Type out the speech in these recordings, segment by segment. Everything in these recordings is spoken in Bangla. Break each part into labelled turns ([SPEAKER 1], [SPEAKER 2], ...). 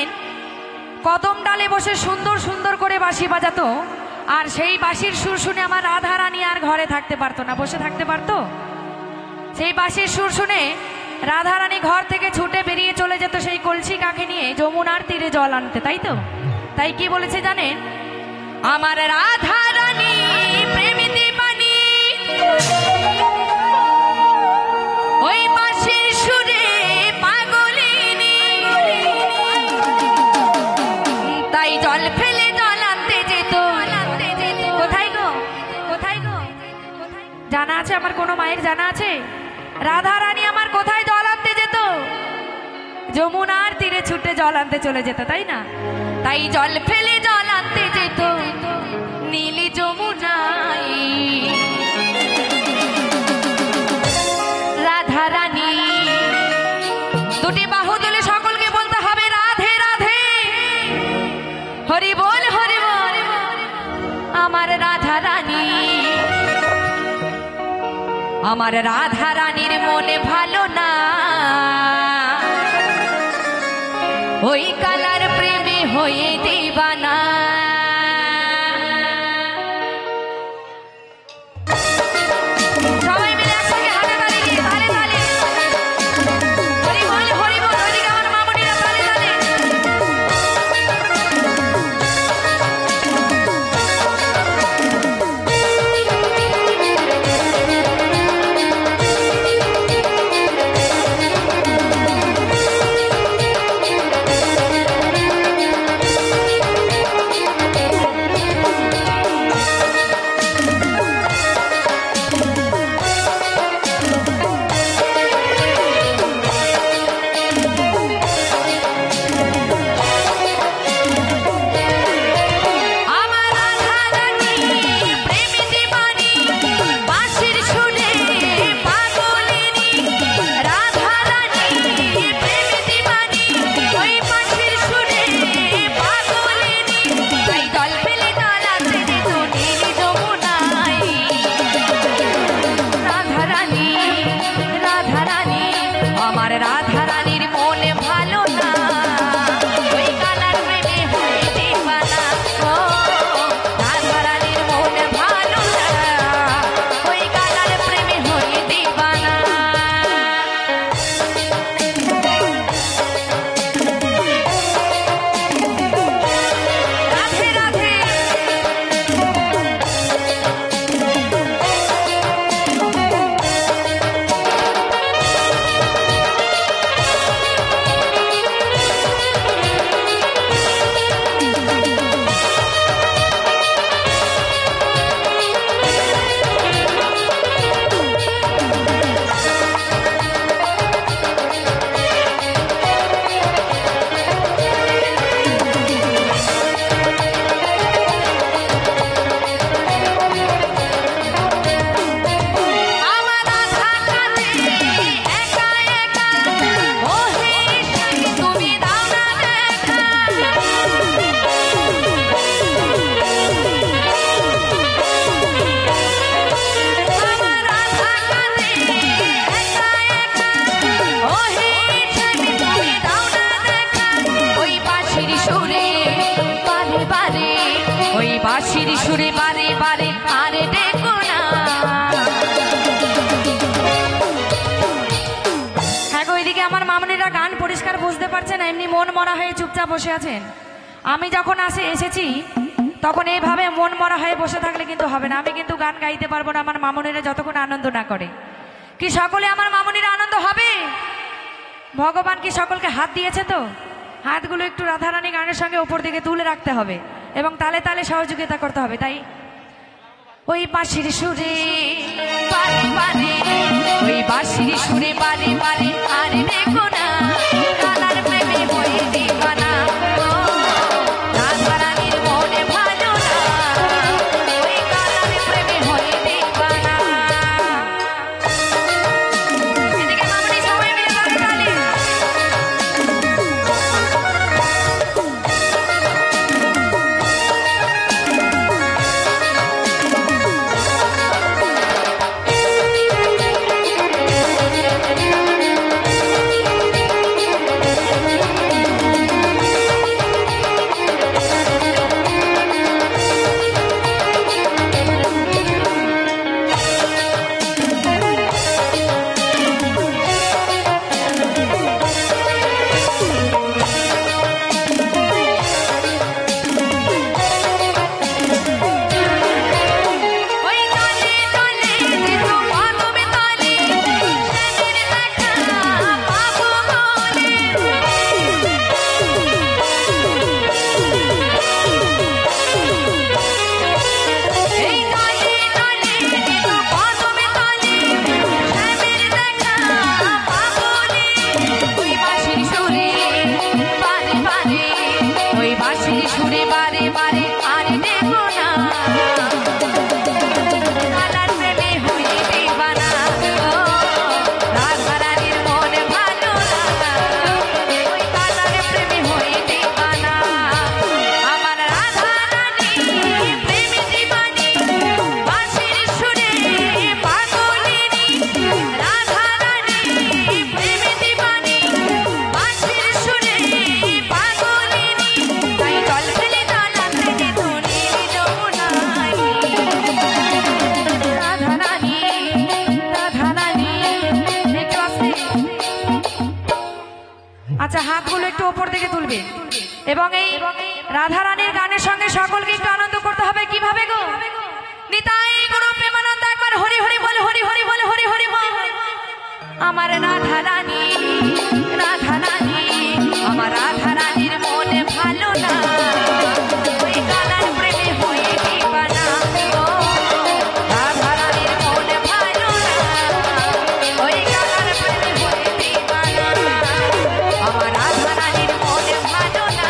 [SPEAKER 1] জানেন কদম ডালে বসে সুন্দর সুন্দর করে বাঁশি বাজাতো, আর সেই বাঁশির সুর শুনে আমার রাধা রানী আর ঘরে থাকতে পারতো না, বসে থাকতে পারতো। সেই বাঁশির সুর শুনে রাধা রানী ঘর থেকে ছুটে বেরিয়ে চলে যেত সেই কলসি কাকে নিয়ে যমুনার তীরে জল আনতে, তাই তো? তাই কি বলেছে জানেন, আমার রাধা রানী প্রেমী দিবানী ওই বাঁশির সুরে পাগলিনী, তাই জল ফেলে জল আনতে যেত। কোথায় গো, কোথায় গো, জানা আছে আমার কোনো মায়ের? জানা আছে রাধা রানী আমার কোথায় জল আনতে যেত? যমুনার তীরে ছুটে জল আনতে চলে যেত, তাই না? তাই জল ফেলে জল আনতে যেত নীলি যমুনায় রাধা রানী। দুটি বাহু তুলে সকলকে বলতে হবে রাধে রাধে, হরি বল হরি বল আমার রাধা রানী। আমার রাধা রানীর মনে ভালো না, ওই কালার প্রেমে হয়ে দিবানা। সবাই মিলে একসঙ্গে হাতে তালি দিয়ে তালে তালে হরি বল হরি বল, ওইদিকে আমার মামুনিরা তালে তালে। বাঁশির সুরে বারে বারে আরে দেখো না। হ্যাঁ গো, ওইদিকে আমার মামনিরা গান পরিষ্কার বুঝতে পারছেন, এমনি মন মরা হয়ে চুপচাপ বসে আছেন। আমি যখন এসেছি তখন এইভাবে মন মরা হয়ে বসে থাকলে কিন্তু হবে না। আমি কিন্তু গান গাইতে পারবো না আমার মামনিরা যতক্ষণ আনন্দ না করে। কি সকলে আমার মামনিরা আনন্দ হবে? ভগবান কি সকলকে হাত দিয়েছে? তো হাতগুলো একটু রাধারানী গানের সঙ্গে উপর দিকে তুলে রাখতে হবে এবং তালে তালে সহযোগিতা করতে হবে। তাই ওই বাঁশির সুরে বারে বারে, ওই বাঁশির সুরে বারে বারে আরে দেখো না, কালার প্রেমে হয়ে দিবানা। রাধারানীর মনে ভালো না, ওই কালার প্রেমে হয়ে দিবানা। এদিকে মামনি সবাই মিলে তালে তালে। ওপর থেকে তুলবে এবং এই রাধা রানীর গানের সঙ্গে সকলকে একটু আনন্দ করতে হবে। কিভাবে গো? নিতাই গুরু প্রেমানন্দ একবার হরি হরি বল, হরি হরি বল, হরি হরি বল। আমার রাধা রানী, রাধা রানী, আমার রাধা রানীর মনে ভালো না, ওই কালার প্রেমে হয়ে দিবানা। ও রাধা রানীর মনে ভালো না, ওই কালার প্রেমে হয়ে দিবানা। আমার রাধা রানীর মনে ভালো না,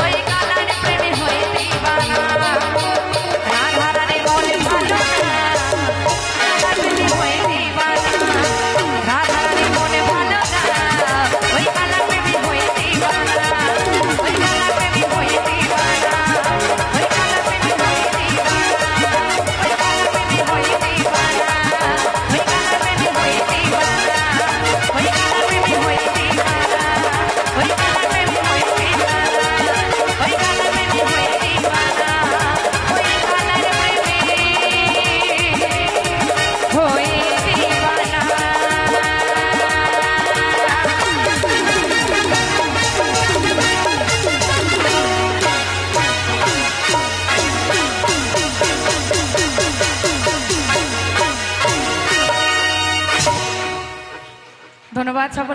[SPEAKER 1] ওই কালার প্রেমে হয়ে দিবানা। রাধা রানীর মনে ভালো না, কালার প্রেমে হয়ে দিবানা। রাধা রানীর মনে ভালো না, ওই কালার প্রেমে হয়ে দিবানা। ওই কালার প্রেমে হয়ে দিবানা। ওই কালার প্রেমে হয়ে দিবানা। ওই কালার প্রেমে হয়ে দিবানা। ওই কালার প্রেমে হয়ে দিবানা। ওই কালার প্রেমে হয়ে দিবানা। ওই কালার প্রেমে হয়ে দিবানা। ওই কালার প্রেমে হয়ে দিবানা। ওই কালার প্রেমে হয়ে ধন্যবাদ সকল।